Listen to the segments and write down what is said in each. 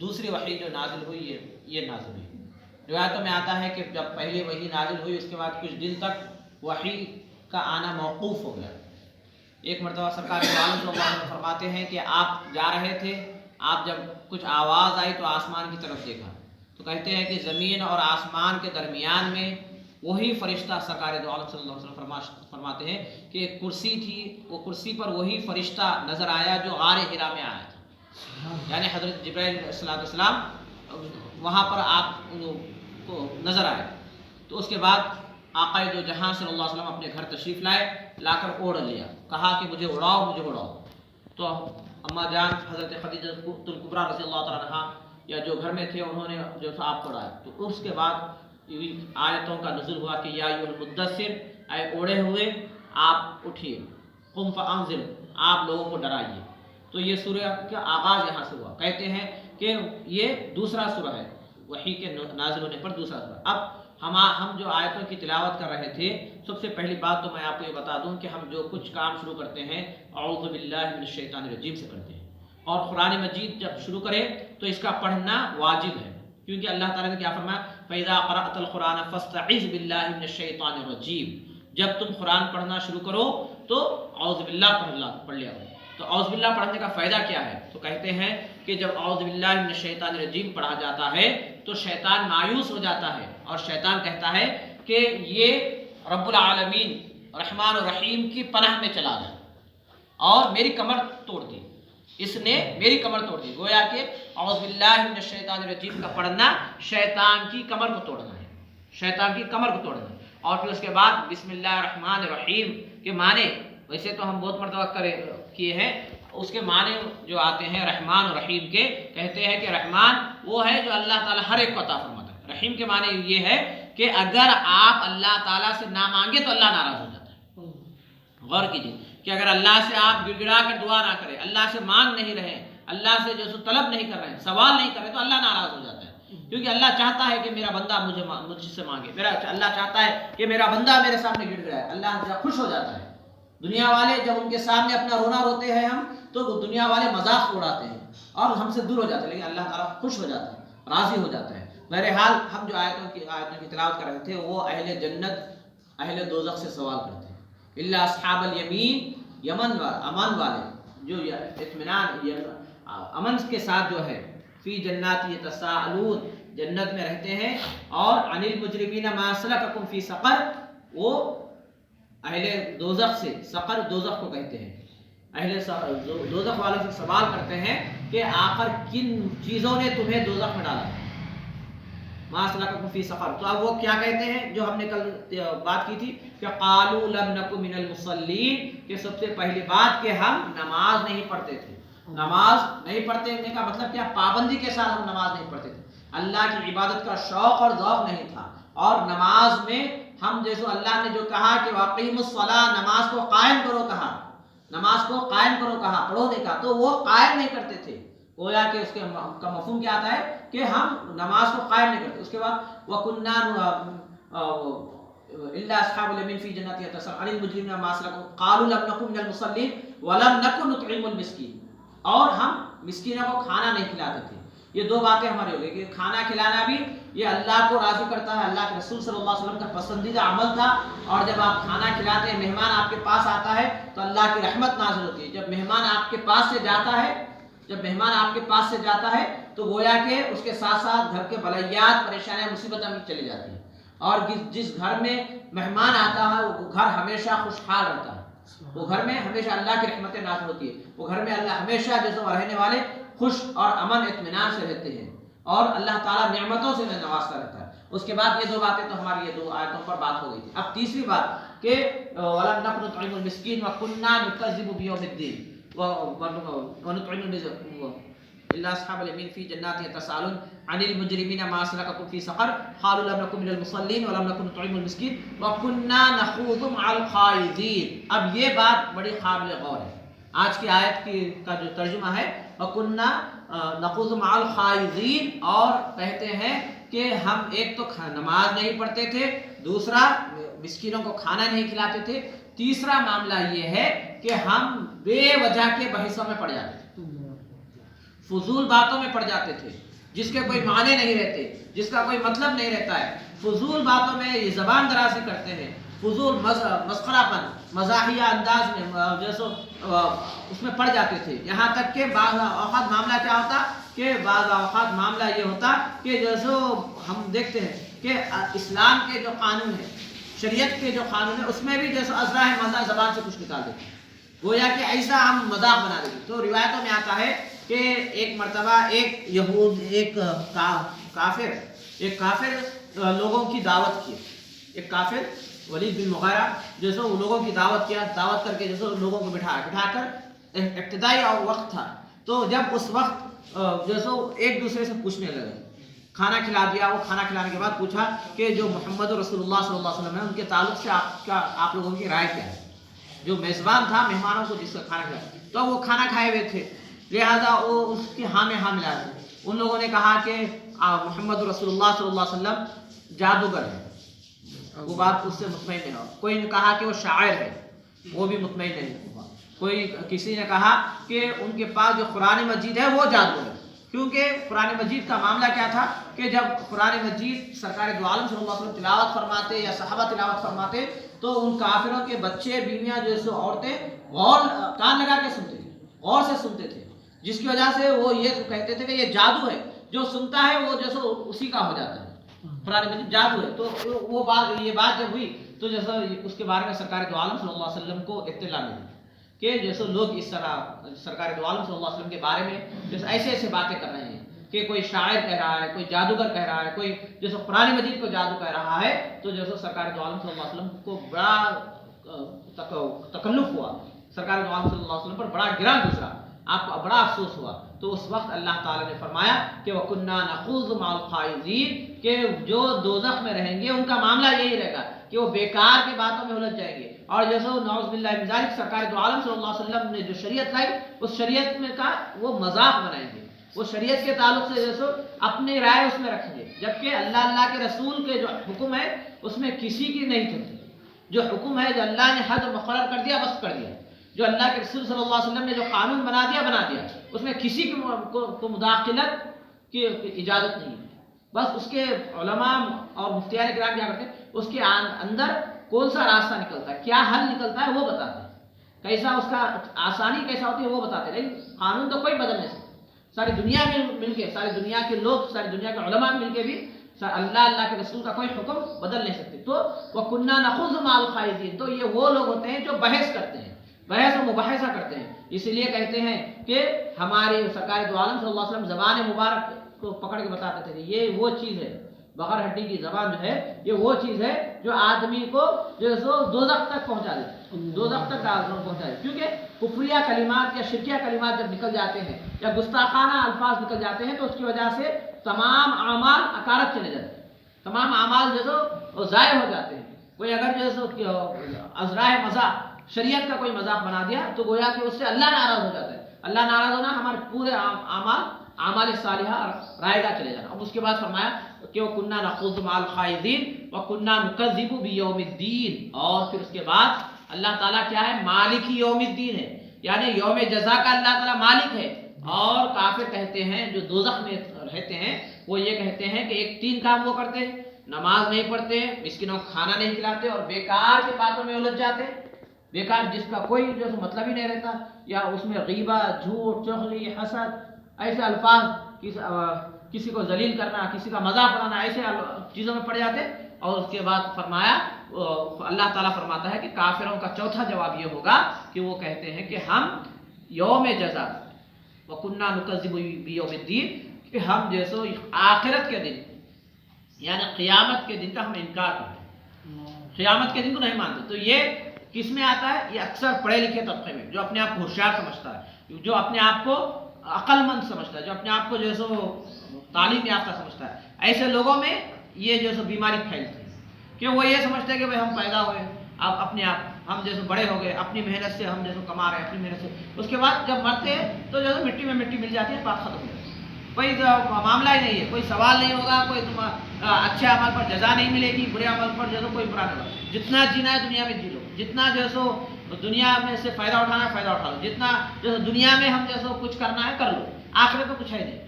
دوسری وحی جو نازل ہوئی یہ نازل ہوئی۔ روایتوں میں آتا ہے کہ جب پہلی وحی نازل ہوئی اس کے بعد کچھ دن تک وحی کا آنا موقوف ہو گیا۔ ایک مرتبہ سرکار صلی اللہ علیہ وسلم فرماتے ہیں کہ آپ جا رہے تھے، آپ جب کچھ آواز آئی تو آسمان کی طرف دیکھا تو کہتے ہیں کہ زمین اور آسمان کے درمیان میں وہی فرشتہ، سرکار دو عالم صلی اللہ علیہ وسلم فرماتے ہیں کہ ایک کرسی تھی، وہ کرسی پر وہی فرشتہ نظر آیا جو غار حرا میں آیا تھا، یعنی حضرت جبرائیل علیہ السلام وہاں پر آپ کو نظر آئے۔ تو اس کے بعد آقا دو جہاں صلی اللہ علیہ وسلم اپنے گھر تشریف لائے، لا کر اوڑھ لیا، کہا کہ مجھے اڑاؤ مجھے اڑاؤ۔ تو اما جان حضرت خدیجہ الکبریٰ رضی اللہ تعالیٰ عنہا یا جو گھر میں تھے انہوں نے جو تھا آپ کو اڑایا۔ تو اس کے بعد آیتوں کا نزول ہوا کہ یا ایھا المدثر، اے اوڑھے ہوئے آپ اٹھیے، قم فانذر، آپ لوگوں کو ڈرائیے۔ تو یہ سورہ کا آغاز یہاں سے ہوا۔ کہتے ہیں کہ یہ دوسرا سورہ ہے، وحی کے نازل ہونے پر دوسرا سورہ۔ اب ہم جو آیتوں کی تلاوت کر رہے تھے، سب سے پہلی بات تو میں آپ کو یہ بتا دوں کہ ہم جو کچھ کام شروع کرتے ہیں اعوذ باللہ من الشیطان الرجیم سے کرتے ہیں، اور قرآن مجید جب شروع کریں تو اس کا پڑھنا واجب ہے، کیونکہ اللہ تعالیٰ نے کیا فرمایا، فَإِذَا قَرَأْتَ الْقُرْآنَ فَاسْتَعِذْ بِاللَّهِ مِنَ الشَّيْطَانِ الرَّجِيمِ، جب تم قرآن پڑھنا شروع کرو تو اعوذ باللہ پڑھ لیا کرو۔ تو اعوذ باللہ پڑھنے کا فائدہ کیا ہے؟ تو کہتے ہیں کہ جب اعوذ باللہ من الشیطان الرجیم پڑھا جاتا ہے تو شیطان مایوس ہو جاتا ہے، اور شیطان کہتا ہے کہ یہ رب العالمین رحمان الرحیم کی پناہ میں چلا گیا اور میری کمر توڑ دی، اس نے میری کمر توڑ دی۔ گویا کہ اعوذ باللہ من الشیطان الرجیم کا پڑھنا شیطان کی کمر کو توڑنا ہے، شیطان کی کمر کو توڑنا ہے۔ اور پھر اس کے بعد بسم اللہ الرحمن الرحیم کے معنی ویسے تو ہم بہت مرتبہ کیے ہیں، اس کے معنی جو آتے ہیں رحمان اور رحیم کے، کہتے ہیں کہ رحمان وہ ہے جو اللہ تعالیٰ ہر ایک کو عطا فرماتا ہے، رحیم کے معنی یہ ہے کہ اگر آپ اللہ تعالیٰ سے نہ مانگے تو اللہ ناراض ہو جاتا ہے۔ غور کیجیے کہ اگر اللہ سے آپ گڑ گڑا کر دعا نہ کریں، اللہ سے مانگ نہیں رہے، اللہ سے جو طلب نہیں کر رہے ہیں، سوال نہیں کر رہے، تو اللہ ناراض ہو جاتا ہے، کیونکہ اللہ چاہتا ہے کہ میرا بندہ مجھ سے مانگے، اللہ چاہتا ہے کہ میرا بندہ میرے سامنے گڑ گڑائے، اللہ خوش ہو جاتا ہے۔ دنیا والے جب ان کے سامنے اپنا رونا روتے ہیں ہم تو دنیا والے مذاق اڑاتے ہیں اور ہم سے دور ہو جاتے ہیں، لیکن اللہ تعالیٰ خوش ہو جاتا ہے، راضی ہو جاتا ہے۔ بہرحال ہم جو آیتوں کی تلاوت کر رہے تھے وہ اہل جنت اہل دوزخ سے سوال کرتے ہیں، الا اصحاب الیمین، امن والے جو اطمینان امن کے ساتھ جو ہے، فی جنات یتساءلون، جنت میں رہتے ہیں، اور عن المجرمین ما سلککم فی سقر، وہ اہل دوزخ سے، سقر دوزخ کو کہتے ہیں، اہل دوزخ والوں سے سوال کرتے ہیں کہ آخر کن چیزوں نے تمہیں دوزخ میں ڈالا، ما سلککم فی سقر۔ تو اب وہ کیا کہتے ہیں جو ہم نے کل بات کی تھی کہ قالوا لم نک من المصلین، کہ سب سے پہلی بات کہ ہم نماز نہیں پڑھتے تھے۔ نماز نہیں پڑھتے کا مطلب کیا؟ پابندی کے ساتھ ہم نماز نہیں پڑھتے تھے، اللہ کی عبادت کا شوق اور ذوق نہیں تھا، اور نماز میں ہم جیسے اللہ نے جو کہا کہ واقیموا الصلاۃ، نماز کو قائم کرو کہا، نماز کو قائم کرو کہا، پڑھو نہیں کہا، تو وہ قائم نہیں کرتے تھے۔ گویا کہ اس کا مفہوم کیا آتا ہے کہ ہم نماز کو قائم نہیں کرتے۔ اس کے بعد وَكُنَّا إِلَّا أَصْحَابُ الْيَمِينِ فِي جَنَّاتٍ يَتَسَاءَلُونَ عَنِ الْمُجْرِمِينَ مَا سَلَكَكُمْ قَالُوا لَمْ نَكُ مِنَ الْمُصَلِّينَ وَلَمْ نَكُ نُطْعِمُ الْمِسْكِينَ، اور ہم مسکینوں کو کھانا نہیں کھلاتے تھے۔ یہ دو باتیں ہماری ہو گئی کہ کھانا کھلانا بھی یہ اللہ کو راضی کرتا ہے، اللہ کے رسول صلی اللہ علیہ وسلم کا پسندیدہ عمل تھا، اور جب آپ کھانا کھلاتے ہیں، مہمان آپ کے پاس آتا ہے تو اللہ کی رحمت نازل ہوتی ہے۔ جب مہمان آپ کے پاس سے جاتا ہے، جب مہمان آپ کے پاس سے جاتا ہے تو گویا کہ اس کے ساتھ ساتھ گھر کے بلائیات، پریشانیاں، مصیبتیں بھی چلی جاتی ہیں، اور جس گھر میں مہمان آتا ہے وہ گھر ہمیشہ خوشحال رہتا ہے، وہ گھر میں ہمیشہ اللہ کی رحمتیں نازل ہوتی ہے، وہ گھر میں اللہ ہمیشہ جیسے رہنے والے خوش اور امن اطمینان سے رہتے ہیں، اور اللہ تعالیٰ نعمتوں سے نوازتا رہتا ہے۔ اس کے بعد یہ دو باتیں تو ہماری یہ دو آیتوں پر بات ہو گئی تھی۔ اب تیسری بات کہ وَلَمْ نَكُ نُطْعِمُ الْمِسْكِينَ وَكُنَّا نُكَذِّبُ بِيَوْمِ الدِّينِ وَنُطْعِمُ إِلَّا أَصْحَابَ الْيَمِينِ فِي جَنَّاتٍ يَتَسَاءَلُونَ عَنِ الْمُجْرِمِينَ مَا سَلَكَكُمْ فِي سَقَرَ قَالُوا لَمْ نَكُ مِنَ الْمُصَلِّينَ وَلَمْ نَكُ نُطْعِمُ الْمِسْكِينَ وَكُنَّا نَخُوضُ مَعَ الْخَائِضِينَ۔ اب یہ بات بڑی قابل غور ہے۔ آج کی آیت کا جو ترجمہ ہے وَكُنَّا نَخُوضُ مَعَ الْخَائِضِينَ، اور کہتے ہیں کہ ہم ایک تو نماز نہیں پڑھتے تھے، دوسرا مسکینوں کو کھانا نہیں کھلاتے تھے، تیسرا معاملہ یہ ہے کہ ہم بے وجہ کے بحثوں میں پڑ جاتے تھے، فضول باتوں میں پڑ جاتے تھے، جس کے کوئی معنی نہیں رہتے، جس کا کوئی مطلب نہیں رہتا ہے، فضول باتوں میں یہ زبان درازی کرتے ہیں، فضول مسخرہ پن، مزاحیہ انداز میں جیسے اس میں پڑ جاتے تھے، یہاں تک کہ بعض اوقات معاملہ کیا ہوتا کہ بعض اوقات معاملہ یہ ہوتا کہ جیسے ہم دیکھتے ہیں کہ اسلام کے جو قانون ہیں، شریعت کے جو قانون ہیں، اس میں بھی جیسے ازراہ مزہ زبان سے کچھ نکال دیتے، گویا کہ ایسا ہم مذاق بنا دیتے۔ تو روایتوں میں آتا ہے کہ ایک مرتبہ ایک کافر لوگوں کی دعوت کی، ایک کافر ولید بن مغیرہ جیسے لوگوں کی دعوت کیا، دعوت کر کے جیسے لوگوں کو بٹھا کر ابتدائی وقت تھا، تو جب اس وقت جیسے ایک دوسرے سے پوچھنے لگے، کھانا کھلا دیا، وہ کھانا کھلانے کے بعد پوچھا کہ جو محمد رسول اللہ صلی اللہ علیہ وسلم ہے ان کے تعلق سے آپ لوگوں کی رائے کیا ہے؟ جو میزبان تھا مہمانوں کو جس کا کھانا کھلایا، تو وہ کھانا کھائے ہوئے تھے، لہذا وہ اس کی ہاں میں ہاں ملا تھے۔ ان لوگوں نے کہا کہ محمد رسول اللہ صلی اللہ علیہ وسلم جادوگر ہے، وہ بات اس سے مطمئن نہیں ہوا۔ کوئی نے کہا کہ وہ شاعر ہے، وہ بھی مطمئن نہیں ہوا۔ کسی نے کہا کہ ان کے پاس جو قرآن مجید ہے وہ جادو ہے، کیونکہ قرآن مجید کا معاملہ کیا تھا کہ جب قرآن مجید سرکار دو عالم صلی اللہ علیہ وسلم تلاوت فرماتے یا صحابہ تلاوت فرماتے تو ان کافروں کے بچے، بیویاں، جیسے عورتیں کان لگا کے سنتے تھے، غور سے سنتے تھے، جس کی وجہ سے وہ یہ کہتے تھے کہ یہ جادو ہے، جو سنتا ہے وہ جیسے اسی کا ہو جاتا ہے، قرآن مجید جادو ہے۔ تو یہ بات جب ہوئی تو جیسے اس کے بارے میں سرکار دو عالم صلی اللہ علیہ وسلم کو اطلاع ملی کہ جیسے لوگ اس طرح سرکار دو عالم صلی اللہ علیہ وسلم کے بارے میں جیسے ایسے باتیں کر رہے ہیں کہ کوئی شاعر کہہ رہا ہے، کوئی جادوگر کہہ رہا ہے، کوئی جیسے قرآن مجید کو جادو کہہ رہا ہے، تو جیسے سرکار دو عالم صلی اللہ علیہ وسلم کو بڑا تکلف ہوا، سرکار دو عالم صلی اللہ علیہ وسلم پر بڑا گراں گزرا، آپ کو بڑا افسوس ہوا۔ تو اس وقت اللہ تعالیٰ نے فرمایا کہ وَكُنَّا نَخُوضُ مَعَ الْخَائِضِينَ، کہ جو دوزخ میں رہیں گے ان کا معاملہ یہی رہے گا کہ وہ بیکار کی باتوں میں الجھ جائیں گے، اور جیسے نعوذ باللہ من ذالک سرکار دو عالم صلی اللہ علیہ وسلم نے جو شریعت لائی اس شریعت میں کا وہ مذاق بنائیں گے، وہ شریعت کے تعلق سے جیسے اپنی رائے اس میں رکھیں گے، جبکہ اللہ کے رسول کے جو حکم ہے اس میں کسی کی نہیں تھی، جو حکم ہے جو اللہ نے حد مقرر کر دیا بس کر دیا، جو اللہ کے رسول صلی اللہ علیہ وسلم نے جو قانون بنا دیا، اس میں کسی کو مداخلت کی اجازت نہیں ہے، بس اس کے علماء اور مفتیان کرام کیا کرتے ہیں، اس کے اندر کون سا راستہ نکلتا ہے، کیا حل نکلتا ہے وہ بتاتے ہیں، کیسا اس کا آسانی کیسا ہوتی ہے وہ بتاتے ہیں، لیکن قانون تو کوئی بدل نہیں سکتا، ساری دنیا میں مل کے، ساری دنیا کے لوگ، ساری دنیا کے علماء مل کے بھی اللہ کے رسول کا کوئی حکم بدل نہیں سکتے۔ تو وَكُنَّا نَخُوضُ مَعَ الْخَائِضِينَ، تو یہ وہ لوگ ہوتے ہیں جو بحث کرتے ہیں، بحث و مباحثہ کرتے ہیں، اس لیے کہتے ہیں کہ ہمارے سرکار دو عالم صلی اللہ علیہ وسلم زبان مبارک کو پکڑ کے بتاتے تھے کہ یہ وہ چیز ہے، بغیر ہڈی کی زبان جو ہے یہ وہ چیز ہے جو آدمی کو جو دوزخ تک پہنچا دیتی، دوزخ تک پہنچا دیتی، کیونکہ کفریہ کلمات یا شرکیہ کلمات جب نکل جاتے ہیں یا گستاخانہ الفاظ نکل جاتے ہیں تو اس کی وجہ سے تمام اعمال اکارت چلے جاتے ہیں، تمام اعمال جو ضائع ہو جاتے ہیں۔ کوئی اگر جو ازرائے مزاح، شریعت کا کوئی مذاق بنا دیا تو گویا کہ اس سے اللہ ناراض ہو جاتا ہے، اللہ ناراض ہونا ہمارے پورے اعمال صالحہ رائے گا چلے جانا۔ اب اس کے بعد فرمایا کہ وَكُنَّا نَخُوضُ مَعَ الْخَائِضِينَ وَكُنَّا نُكَذِّبُ بِيَوْمِ الدِّينِ، اور پھر اس کے بعد اللہ تعالیٰ کیا ہے، مالک یوم الدین ہے، یعنی یوم جزا کا اللہ تعالیٰ مالک ہے۔ اور کافر کہتے ہیں جو دوزخ میں رہتے ہیں وہ یہ کہتے ہیں کہ ایک تین کام وہ کرتے ہیں، نماز نہیں پڑھتے، مسکینوں کو کھانا نہیں کھلاتے اور بیکار کی باتوں میں الجھ جاتے، بیکار جس کا کوئی جو مطلب ہی نہیں رہتا، یا اس میں غیبت، جھوٹ، چغلی، حسد، ایسے الفاظ، کسی کو ذلیل کرنا، کسی کا مذاق بنانا، ایسے چیزوں میں پڑ جاتے۔ اور اس کے بعد فرمایا اللہ تعالیٰ فرماتا ہے کہ کافروں کا چوتھا جواب یہ ہوگا کہ وہ کہتے ہیں کہ ہم یوم جزا وَكُنَّا نُكَذِّبُ بِيَوْمِ الدِّينِ، کہ ہم جیسے آخرت کے دن یعنی قیامت کے دن کا ہم انکار کرتے ہیں، قیامت کے دن کو نہیں مانتے۔ تو یہ کس میں آتا ہے؟ یہ اکثر پڑھے لکھے طبقے میں، جو اپنے آپ کو ہوشیار سمجھتا ہے، جو اپنے آپ کو عقل مند سمجھتا ہے، جو اپنے آپ کو جو سو تعلیم یافتہ سمجھتا ہے، ایسے لوگوں میں یہ جو سو بیماری پھیلتی ہے کہ وہ یہ سمجھتے ہیں کہ بھائی ہم پیدا ہوئے، اب اپنے آپ ہم جیسے بڑے ہو گئے، اپنی محنت سے ہم جیسے کما رہے ہیں، اپنی محنت سے، اس کے بعد جب مرتے ہیں تو جیسے مٹی میں مٹی مل جاتی ہے، بات ختم ہو جاتی ہے، کوئی معاملہ ہی نہیں ہے، کوئی سوال نہیں ہوگا، کوئی اچھے عمل پر جزا نہیں ملے گی، برے عمل پر جیسے کوئی برا نہیں ہوگا، جتنا جینا ہے دنیا میں جی لو، جتنا جو سو دنیا میں سے فائدہ اٹھانا ہے فائدہ اٹھا لو، جتنا جو دنیا میں ہم جیسے کچھ کرنا ہے کر لو، آخرت میں کچھ ہے نہیں۔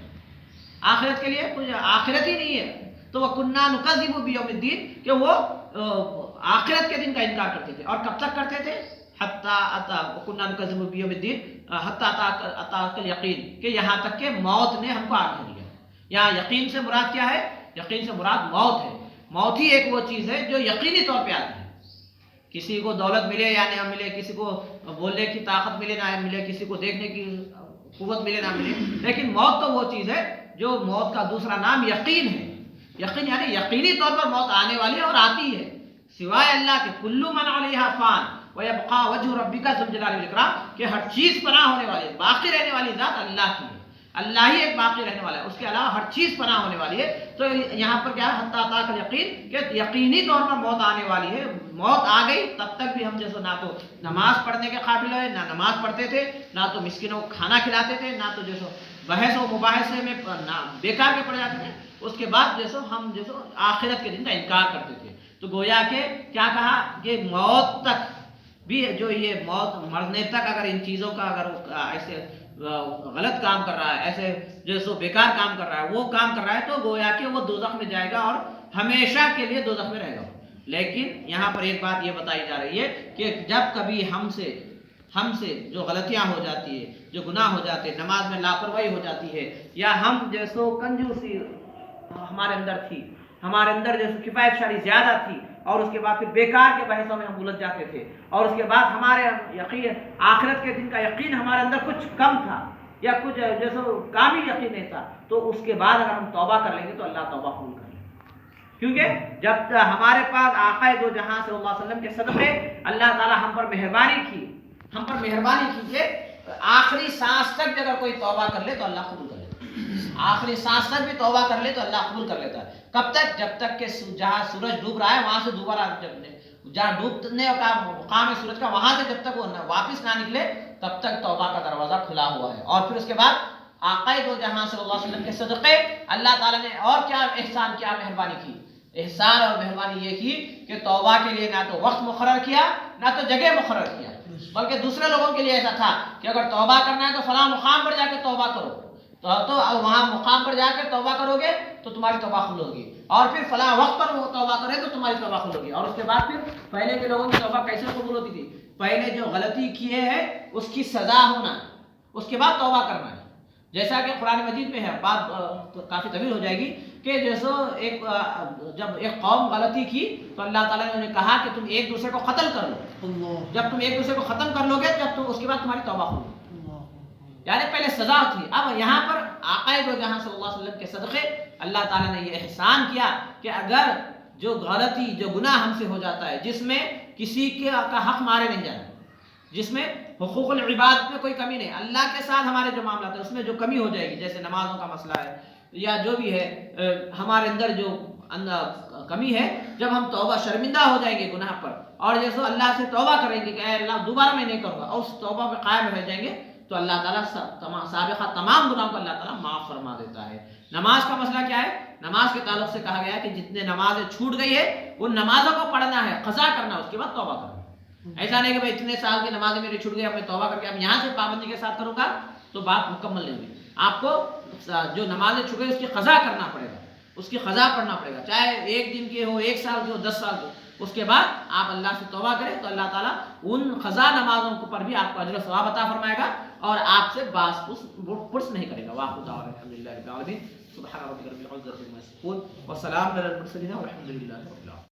آخرت کے لیے کچھ آخرت ہی نہیں ہے. تو وہ کنّا نکذب بیوم الدین کہ وہ آخرت کے دن کا انکار کرتے تھے. اور کب تک کرتے تھے؟ حتیٰ اتا کنّا نکذب بیوم الدین حتیٰ اتاک الیقین کہ یہاں تک کہ موت نے ہم کو آ دیا. یہاں یقین سے مراد کیا ہے؟ یقین سے مراد موت ہے. موت ہی ایک وہ چیز ہے جو یقینی طور پہ آتی ہے. کسی کو دولت ملے یا نہ ملے، کسی کو بولنے کی طاقت ملے نہ ملے، کسی کو دیکھنے کی قوت ملے نہ ملے، لیکن موت تو وہ چیز ہے جو موت کا دوسرا نام یقین ہے. یقین یعنی یقینی طور پر موت آنے والی ہے اور آتی ہے. سوائے اللہ کے کل من علیہا فان ویبقى وجہ ربک ذو الجلال والاکرام کہ ہر چیز فنا ہونے والی ہے. باقی رہنے والی ذات اللہ کی ہے. اللہ ہی ایک باقی رہنے والا ہے، اس کے علاوہ ہر چیز فنا ہونے والی ہے. تو یہاں پر کیا ہے؟ حتیٰ اتاک الیقین کہ یقینی طور پر موت آنے والی ہے. موت آ گئی تب تک بھی ہم جیسے نہ تو نماز پڑھنے کے قابل ہے، نہ نماز پڑھتے تھے، نہ تو مسکینوں کو کھانا کھلاتے تھے، نہ تو جیسے بحث و مباحثے میں بیکار کے پڑ جاتے تھے. اس کے بعد جیسے ہم جیسے آخرت کے دن کا انکار کرتے تھے. تو گویا کہ کیا کہا کہ موت تک بھی جو یہ موت مرنے تک اگر ان چیزوں کا اگر ایسے غلط کام کر رہا ہے، ایسے جیسے بیکار کام کر رہا ہے، وہ کام کر رہا ہے، تو گویا کہ وہ دوزخ میں جائے گا اور ہمیشہ کے لیے دوزخ میں رہے گا. لیکن یہاں پر ایک بات یہ بتائی جا رہی ہے کہ جب کبھی ہم سے جو غلطیاں ہو جاتی ہے، جو گناہ ہو جاتے ہیں، نماز میں لاپرواہی ہو جاتی ہے، یا ہم جیسو کنجوسی ہمارے اندر تھی، ہمارے اندر جیسے کفایت شاری زیادہ تھی، اور اس کے بعد پھر بیکار کے بحثوں میں ہم الجھ جاتے تھے، اور اس کے بعد ہمارے یقین آخرت کے دن کا یقین ہمارے اندر کچھ کم تھا یا کچھ جیسے کامل یقین نہیں تھا، تو اس کے بعد اگر ہم توبہ کر لیں گے تو اللہ توبہ قبول کر لیں گے. کیونکہ جب ہمارے پاس آقا دو جہاں صلی اللہ علیہ وسلم کے صدقے اللہ تعالی ہم پر مہربانی کی کہ آخری سانس تک اگر کوئی توبہ کر لے تو اللہ قبول کر لیتا ہے. آخری سانس تک بھی توبہ کر لے تو اللہ قبول کر لیتا ہے. کب تک؟ جب تک کہ جہاں سورج ڈوب رہا ہے وہاں سے دوبارہ جہاں ڈوبنے کا مقام ہے سورج کا، وہاں سے جب تک وہ واپس نہ نکلے تب تک توبہ کا دروازہ کھلا ہوا ہے. اور پھر اس کے بعد آقا دو جہاں صلی اللہ علیہ وسلم کے صدقے اللہ تعالیٰ نے اور کیا احسان کیا، مہربانی کی. احسان اور مہربانی یہ کی کہ توبہ کے لیے نہ تو وقت مقرر کیا نہ تو جگہ مقرر کیا، بلکہ دوسرے لوگوں کے لیے ایسا تھا کہ اگر توبہ کرنا ہے تو فلاں مقام پر جا کے توبہ کرو، تو وہاں مقام پر جا کے توبہ کرو گے تو تمہاری توبہ قبول ہوگی، اور پھر فلاں وقت پر وہ توبہ کرے تو تمہاری توبہ قبول ہوگی. اور اس کے بعد پھر پہلے کے لوگوں کی توبہ کیسے قبول ہوتی تھی؟ پہلے جو غلطی کیے ہیں اس کی سزا ہونا، اس کے بعد توبہ کرنا ہے. جیسا کہ قرآن مجید میں ہے، بات کافی طویل ہو جائے گی، کہ جیسے جب ایک قوم غلطی کی تو اللہ تعالیٰ نے انہیں کہا کہ تم ایک دوسرے کو قتل کر لو. جب تم ایک دوسرے کو ختم کر لو گے جب تم اس کے بعد تمہاری توبہ ہوگی. یعنی پہلے سزا تھی. اب یہاں پر آقا دو جہاں صلی اللہ علیہ وسلم کے صدقے اللہ تعالیٰ نے یہ احسان کیا کہ اگر جو غلطی جو گناہ ہم سے ہو جاتا ہے، جس میں کسی کا حق مارے نہیں جاتا، جس میں حقوق العباد میں کوئی کمی نہیں، اللہ کے ساتھ ہمارے جو معاملات ہیں اس میں جو کمی ہو جائے گی، جیسے نمازوں کا مسئلہ ہے یا جو بھی ہے ہمارے اندر جو کمی ہے، جب ہم توبہ شرمندہ ہو جائیں گے گناہ پر اور جیسے اللہ سے توبہ کریں گے کہ اے اللہ دوبارہ میں نہیں کروں گا، اور اس توبہ پہ قائم رہ جائیں گے تو اللہ تعالیٰ سابقہ تمام گناہوں کو اللہ تعالیٰ معاف فرما دیتا ہے. نماز کا مسئلہ کیا ہے؟ نماز کے تعلق سے کہا گیا ہے کہ جتنے نمازیں چھوٹ گئی ہے ان نمازوں کو پڑھنا ہے، قضا کرنا ہے، اس کے بعد توبہ کرنا. ایسا نہیں کہ بھائی اتنے سال کی نمازیں میری چھوٹ گئی، اب میں توبہ کر کے اب یہاں سے پابندی کے ساتھ کروں گا تو بات مکمل نہیں ہوئی. آپ کو جو نمازیں چھوٹ گئی اس کی قضا کرنا پڑے گا، اس کی قضا پڑھنا پڑے گا، چاہے ایک دن کی ہو، ایک سال کی ہو، 10 سال کی. اس کے بعد آپ اللہ سے توبہ کریں تو اللہ تعالیٰ ان قضا نمازوں پر بھی آپ کو اجر و ثواب عطا فرمائے گا اور آپ سے باس پرس نہیں کرے گا. واقع دعوانا الحمدللہ رب العالمین، سبحان ربک رب العزۃ عما یصفون وسلام علی المرسلین والحمد للہ رب العالمین.